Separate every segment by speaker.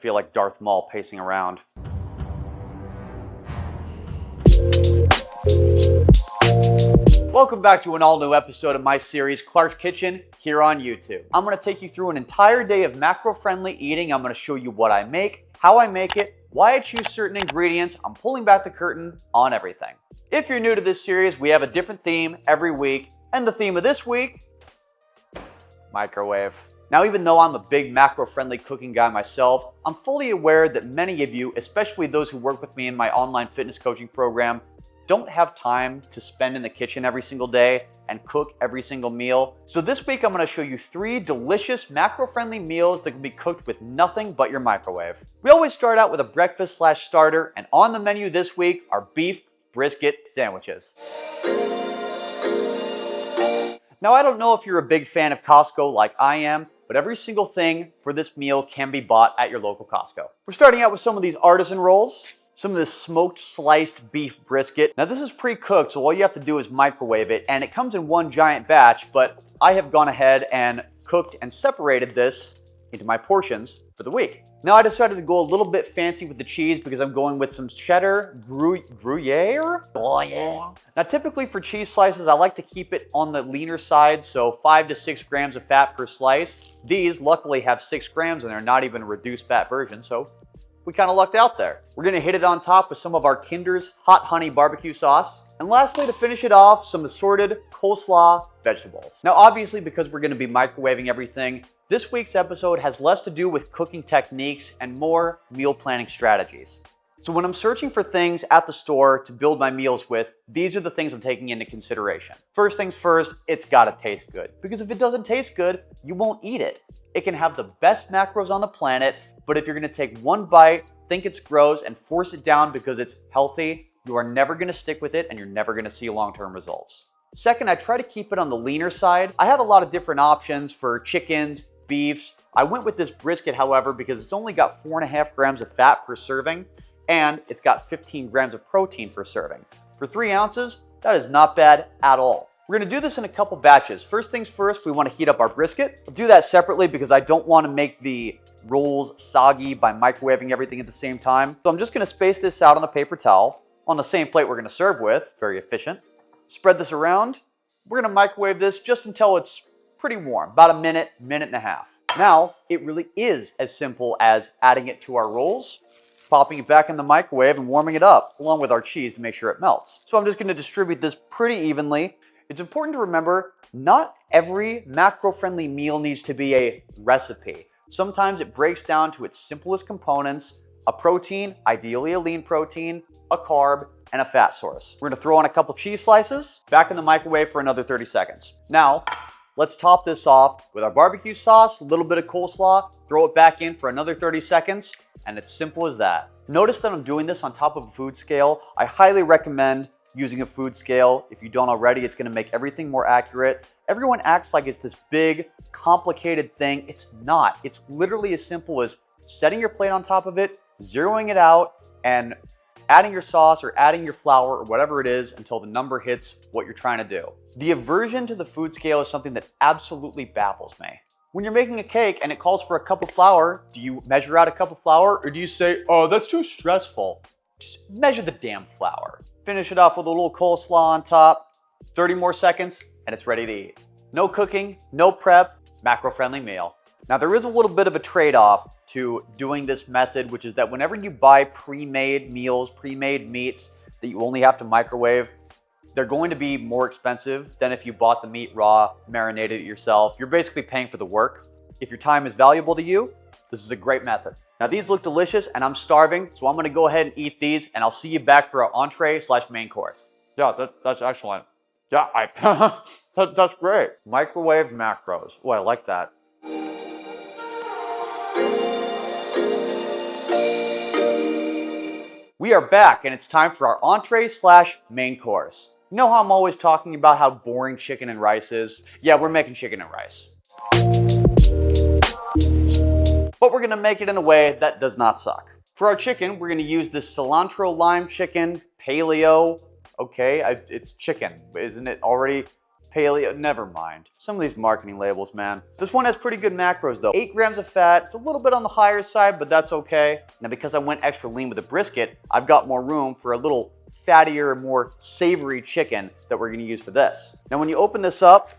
Speaker 1: feel like Darth Maul pacing around. Welcome back to an all-new episode of my series, Clark's Kitchen, here on YouTube. I'm going to take you through an entire day of macro-friendly eating. I'm going to show you what I make, how I make it, why I choose certain ingredients. I'm pulling back the curtain on everything. If you're new to this series, we have a different theme every week, and the theme of this week, microwave. Now, even though I'm a big macro-friendly cooking guy myself, I'm fully aware that many of you, especially those who work with me in my online fitness coaching program, don't have time to spend in the kitchen every single day and cook every single meal. So this week, I'm going to show you 3 delicious macro-friendly meals that can be cooked with nothing but your microwave. We always start out with a breakfast/starter, and on the menu this week are beef brisket sandwiches. Now, I don't know if you're a big fan of Costco like I am, but every single thing for this meal can be bought at your local Costco. We're starting out with some of these artisan rolls, some of this smoked sliced beef brisket. Now, this is pre-cooked, so all you have to do is microwave it, and it comes in one giant batch, but I have gone ahead and cooked and separated this into my portions for the week. Now, I decided to go a little bit fancy with the cheese because I'm going with some cheddar Gruyere. Oh, yeah. Now, typically for cheese slices, I like to keep it on the leaner side, so 5 to 6 grams of fat per slice. These luckily have 6 grams and they're not even a reduced fat version, so we kind of lucked out there. We're gonna hit it on top with some of our Kinder's hot honey barbecue sauce. And lastly, to finish it off, some assorted coleslaw vegetables. Now, obviously, because we're gonna be microwaving everything, this week's episode has less to do with cooking techniques and more meal planning strategies. So when I'm searching for things at the store to build my meals with, these are the things I'm taking into consideration. First things first, it's gotta taste good. Because if it doesn't taste good, you won't eat it. It can have the best macros on the planet, but if you're gonna take one bite, think it's gross, and force it down because it's healthy, you are never gonna stick with it and you're never gonna see long-term results. Second, I try to keep it on the leaner side. I had a lot of different options for chickens, beefs. I went with this brisket, however, because it's only got 4.5 grams of fat per serving, and it's got 15 grams of protein per serving. For 3 ounces, that is not bad at all. We're gonna do this in a couple batches. First things first, we wanna heat up our brisket. We'll do that separately because I don't wanna make the rolls soggy by microwaving everything at the same time. So I'm just gonna space this out on a paper towel on the same plate we're gonna serve with, very efficient. Spread this around. We're gonna microwave this just until it's pretty warm, about a minute, minute and a half. Now, it really is as simple as adding it to our rolls, popping it back in the microwave and warming it up, along with our cheese to make sure it melts. So I'm just gonna distribute this pretty evenly. It's important to remember, not every macro-friendly meal needs to be a recipe. Sometimes it breaks down to its simplest components: a protein, ideally a lean protein, a carb, and a fat source. We're gonna throw on a couple cheese slices, back in the microwave for another 30 seconds. Now, let's top this off with our barbecue sauce, a little bit of coleslaw, throw it back in for another 30 seconds, and it's simple as that. Notice that I'm doing this on top of a food scale. I highly recommend using a food scale. If you don't already, it's gonna make everything more accurate. Everyone acts like it's this big, complicated thing. It's not. It's literally as simple as setting your plate on top of it, zeroing it out, and adding your sauce or adding your flour or whatever it is until the number hits what you're trying to do. The aversion to the food scale is something that absolutely baffles me. When you're making a cake and it calls for a cup of flour, do you measure out a cup of flour, or do you say, oh, that's too stressful? Just measure the damn flour. Finish it off with a little coleslaw on top. 30 more seconds and it's ready to eat. No cooking, no prep, macro-friendly meal. Now, there is a little bit of a trade-off to doing this method, which is that whenever you buy pre-made meals, pre-made meats that you only have to microwave, they're going to be more expensive than if you bought the meat raw, marinated it yourself. You're basically paying for the work. If your time is valuable to you, this is a great method. Now, these look delicious and I'm starving, so I'm gonna go ahead and eat these, and I'll see you back for our entree/main course. Yeah, that's excellent. Yeah, that's great. Microwave macros. Oh, I like that. We are back and it's time for our entree/main course. You know how I'm always talking about how boring chicken and rice is? Yeah, we're making chicken and rice. But we're gonna make it in a way that does not suck. For our chicken, we're gonna use this cilantro lime chicken, paleo. Okay, it's chicken, isn't it already paleo, never mind. Some of these marketing labels, man. This one has pretty good macros though. 8 grams of fat, it's a little bit on the higher side, but that's okay. Now because I went extra lean with the brisket, I've got more room for a little fattier, more savory chicken that we're gonna use for this. Now when you open this up,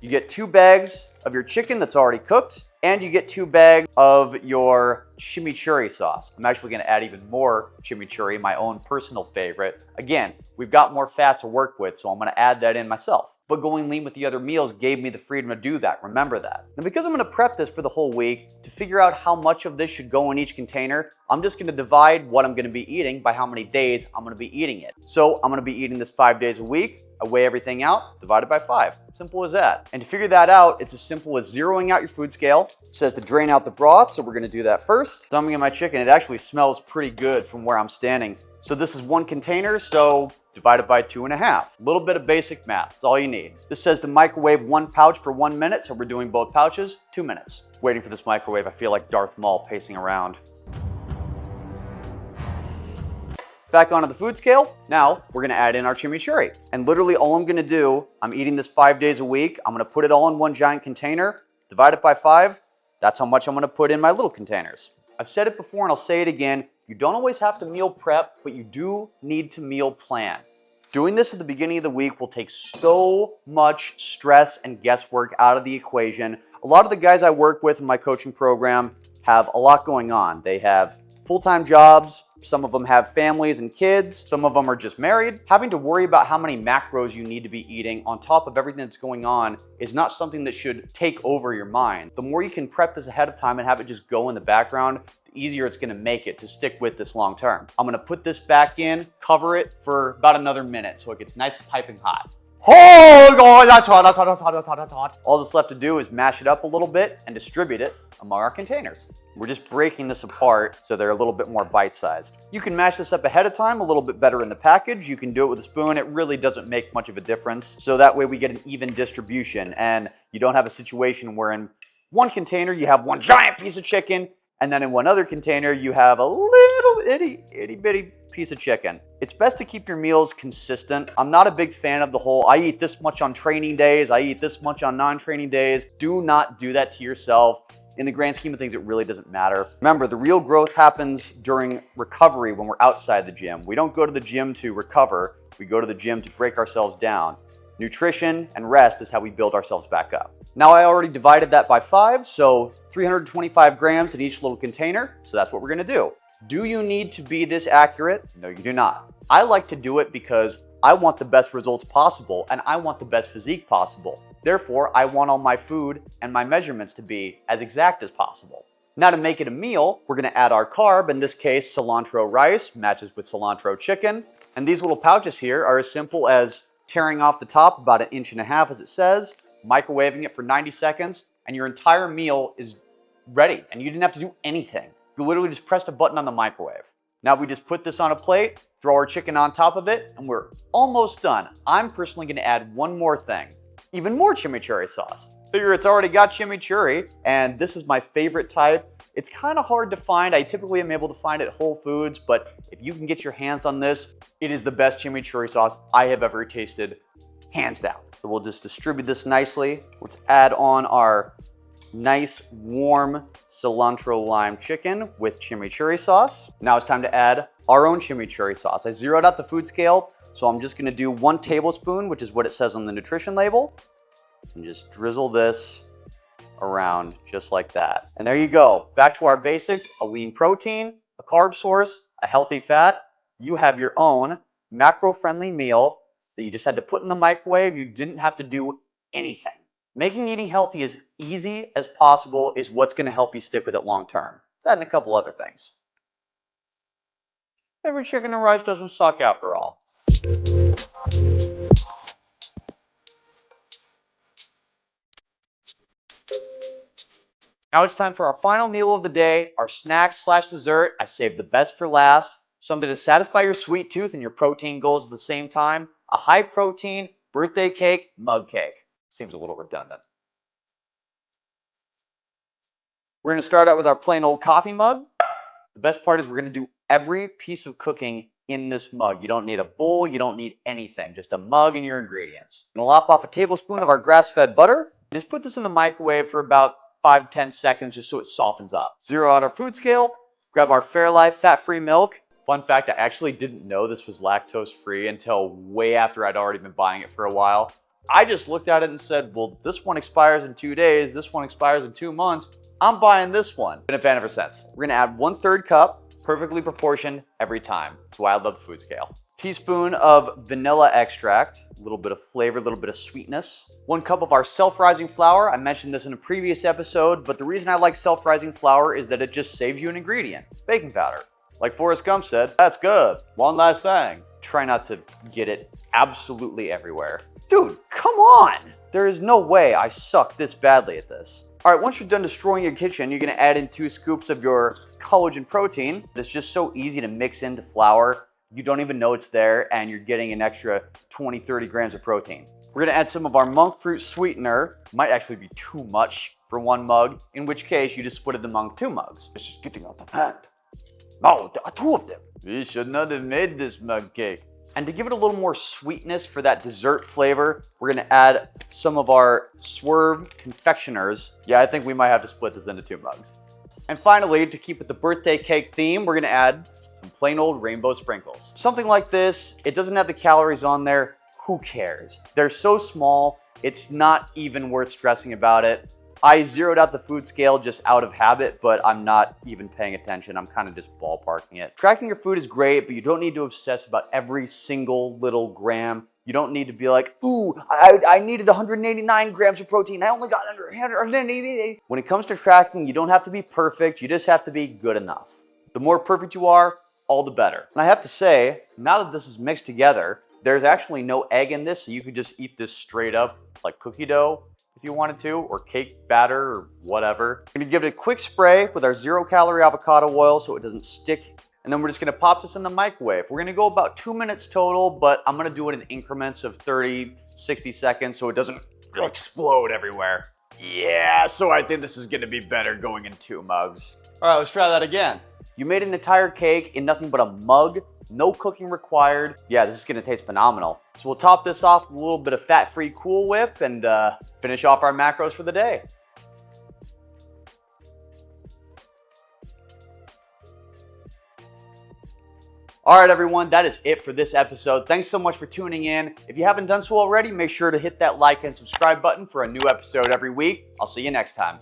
Speaker 1: you get 2 bags of your chicken that's already cooked, and you get 2 bags of your chimichurri sauce. I'm actually gonna add even more chimichurri, my own personal favorite. Again, we've got more fat to work with, so I'm gonna add that in myself. But going lean with the other meals gave me the freedom to do that, remember that. Now because I'm gonna prep this for the whole week, to figure out how much of this should go in each container, I'm just gonna divide what I'm gonna be eating by how many days I'm gonna be eating it. So I'm gonna be eating this 5 days a week. I weigh everything out, divided by 5. Simple as that. And to figure that out, it's as simple as zeroing out your food scale. It says to drain out the broth, so we're gonna do that first. Dumping in my chicken, it actually smells pretty good from where I'm standing. So this is 1 container, so divided by 2.5. A little bit of basic math, that's all you need. This says to microwave 1 pouch for 1 minute, so we're doing both pouches, 2 minutes. Waiting for this microwave, I feel like Darth Maul pacing around. Back onto the food scale. Now we're gonna add in our chimichurri. And literally all I'm gonna do, I'm eating this 5 days a week. I'm gonna put it all in 1 giant container, divide it by 5. That's how much I'm gonna put in my little containers. I've said it before and I'll say it again. You don't always have to meal prep, but you do need to meal plan. Doing this at the beginning of the week will take so much stress and guesswork out of the equation. A lot of the guys I work with in my coaching program have a lot going on. They have full-time jobs, some of them have families and kids, some of them are just married. Having to worry about how many macros you need to be eating on top of everything that's going on is not something that should take over your mind. The more you can prep this ahead of time and have it just go in the background, the easier it's gonna make it to stick with this long term. I'm gonna put this back in, cover it for about another minute so it gets nice and piping hot. Oh God, that's hot, that's hot, that's hot, that's hot, that's hot. All that's left to do is mash it up a little bit and distribute it among our containers. We're just breaking this apart so they're a little bit more bite-sized. You can mash this up ahead of time, a little bit better in the package. You can do it with a spoon. It really doesn't make much of a difference. So that way we get an even distribution and you don't have a situation where in 1 container you have 1 giant piece of chicken and then in 1 other container you have a little itty bitty piece of chicken. It's best to keep your meals consistent. I'm not a big fan of the whole, I eat this much on training days, I eat this much on non-training days. Do not do that to yourself. In the grand scheme of things, it really doesn't matter. Remember, the real growth happens during recovery when we're outside the gym. We don't go to the gym to recover. We go to the gym to break ourselves down. Nutrition and rest is how we build ourselves back up. Now I already divided that by 5, so 325 grams in each little container. So that's what we're gonna do. Do you need to be this accurate? No, you do not. I like to do it because I want the best results possible and I want the best physique possible. Therefore, I want all my food and my measurements to be as exact as possible. Now to make it a meal, we're gonna add our carb, in this case, cilantro rice, matches with cilantro chicken. And these little pouches here are as simple as tearing off the top about 1.5 inches as it says, microwaving it for 90 seconds, and your entire meal is ready and you didn't have to do anything. You literally just pressed a button on the microwave. Now we just put this on a plate, throw our chicken on top of it, and we're almost done. I'm personally gonna add 1 more thing, even more chimichurri sauce. Figure it's already got chimichurri, and this is my favorite type. It's kind of hard to find. I typically am able to find it at Whole Foods, but if you can get your hands on this, it is the best chimichurri sauce I have ever tasted, hands down. So we'll just distribute this nicely. Let's add on our nice warm cilantro lime chicken with chimichurri sauce. Now it's time to add our own chimichurri sauce. I zeroed out the food scale, so I'm just gonna do 1 tablespoon, which is what it says on the nutrition label, and just drizzle this around just like that. And there you go. Back to our basics, a lean protein, a carb source, a healthy fat. You have your own macro-friendly meal that you just had to put in the microwave. You didn't have to do anything. Making eating healthy as easy as possible is what's going to help you stick with it long term. That and a couple other things. Every chicken and rice doesn't suck after all. Now it's time for our final meal of the day, our snack/dessert. I saved the best for last. Something to satisfy your sweet tooth and your protein goals at the same time. A high protein birthday cake, mug cake. Seems a little redundant. We're going to start out with our plain old coffee mug. The best part is we're going to do every piece of cooking in this mug. You don't need a bowl, you don't need anything, just a mug and your ingredients. I'm gonna lop off a tablespoon of our grass-fed butter. Just put this in the microwave for about 5-10 seconds just so it softens up. Zero out our food scale, grab our Fairlife fat-free milk. Fun fact, I actually didn't know this was lactose-free until way after I'd already been buying it for a while. I just looked at it and said, well, this one expires in 2 days, this one expires in 2 months. I'm buying this one. Been a fan ever since. We're gonna add 1/3 cup, perfectly proportioned every time. That's why I love the food scale. Teaspoon of vanilla extract, a little bit of flavor, a little bit of sweetness. 1 cup of our self-rising flour. I mentioned this in a previous episode, but the reason I like self-rising flour is that it just saves you an ingredient, baking powder. Like Forrest Gump said, that's good. One last thing. Try not to get it absolutely everywhere. Dude, come on! There is no way I suck this badly at this. All right, once you're done destroying your kitchen, you're gonna add in 2 scoops of your collagen protein. It's just so easy to mix into flour. You don't even know it's there, and you're getting an extra 20-30 grams of protein. We're gonna add some of our monk fruit sweetener. Might actually be too much for 1 mug, in which case you just split it among 2 mugs. It's just getting out the hand. No, 2 of them. We should not have made this mug cake. And to give it a little more sweetness for that dessert flavor, we're gonna add some of our Swerve confectioners. Yeah, I think we might have to split this into 2 mugs. And finally, to keep with the birthday cake theme, we're gonna add some plain old rainbow sprinkles. Something like this, it doesn't have the calories on there, who cares? They're so small, it's not even worth stressing about it. I zeroed out the food scale just out of habit, but I'm not even paying attention. I'm kind of just ballparking it. Tracking your food is great, but you don't need to obsess about every single little gram. You don't need to be like, ooh, I needed 189 grams of protein. I only got under 188. When it comes to tracking, you don't have to be perfect. You just have to be good enough. The more perfect you are, all the better. And I have to say, now that this is mixed together, there's actually no egg in this, so you could just eat this straight up like cookie dough if you wanted to, or cake batter or whatever. I'm gonna give it a quick spray with our 0-calorie avocado oil so it doesn't stick. And then we're just gonna pop this in the microwave. We're gonna go about 2 minutes total, but I'm gonna do it in increments of 30, 60 seconds so it doesn't explode everywhere. Yeah, so I think this is gonna be better going in 2 mugs. All right, let's try that again. You made an entire cake in nothing but a mug, no cooking required. Yeah, this is gonna taste phenomenal. So we'll top this off with a little bit of fat-free Cool Whip and finish off our macros for the day. All right, everyone, that is it for this episode. Thanks so much for tuning in. If you haven't done so already, make sure to hit that like and subscribe button for a new episode every week. I'll see you next time.